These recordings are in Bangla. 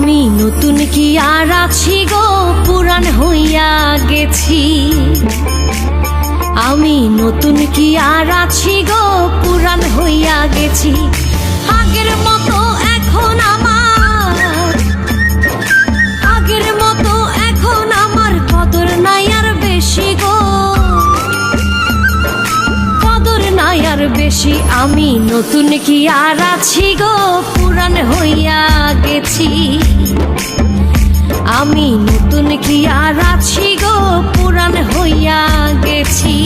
আমি নতুন কি আর আছি গো, পুরান হইয়া গেছি। আমি নতুন কি আর আছি গো, পুরান হইয়া গেছি। আগের মতো এখন আগের মতো এখন আমার কদর নাই আর বেশি গো, কদর নাই আর বেশি। আমি নতুন কি আর আছি গো, পুরান হইয়া গেছি। আমি নতুন কি আর আছি গো, পুরান হইয়া গেছি।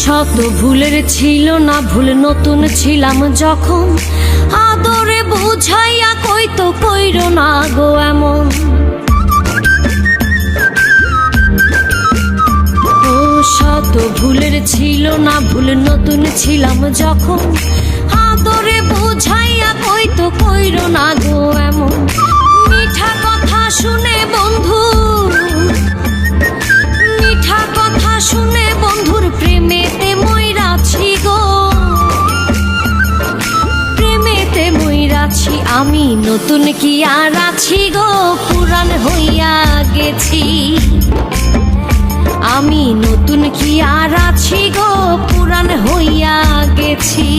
শত ভুলের ছিল না ভুল, নতুন ছিলাম যখন। আদরে বুঝাইয়া কইতো কইরো না গো এমন। ও শত ভুলের ছিল না ভুল, নতুন ছিলাম যখন। আদরে বুঝাইয়া কইতো কইরো না গো এমন। মিঠা কথা শুনে বন্ধু, মিঠা কথা শুনে বন্ধুর প্রেমেতে মইরাছি গো, প্রেমেতে মইরাছি। আমি নতুন কি আর আছি গো, পুরান হইয়া গেছি। আমি নতুন কি আর আছি গো, পুরান হইয়া গেছি।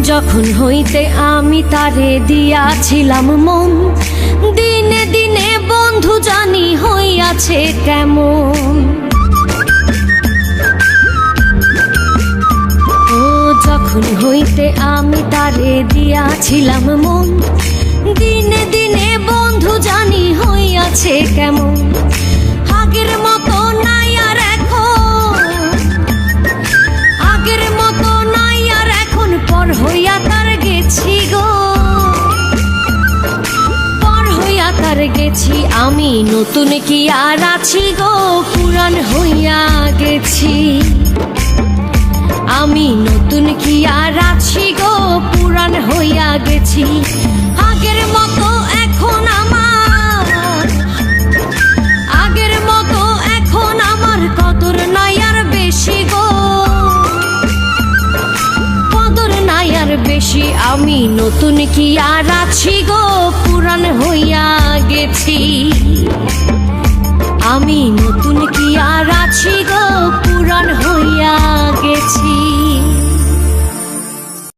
যখন হইতে আমি তারে দিয়াছিলাম মন, দিনে দিনে বন্ধু জানি হইয়াছে কেমন। ও যখন হইতে আমি তারে দিয়াছিলাম মন, দিনে দিনে বন্ধু জানি হইয়াছে কেমন। আগের মতো নাই আর এখন, আগের মতো নাই আর এখন। পর হইয়া তার গেছি গো, পর হইয়া তার গেছি। আমি নতুন কি আর আছি গো, পুরান হইয়া গেছি। আমি নতুন কি আর আছি গো, পুরান হইয়া গেছি। আগের মতো এখন আগের মতো এখন আমার কদর নাই আর বেশি গো, কদর নাই আর বেশি। আমি নতুন কি আর আছি গো, পুরান হইয়া গেছি। আমি নতুন কি আর আছি গো, পুরান হইয়া গেছি।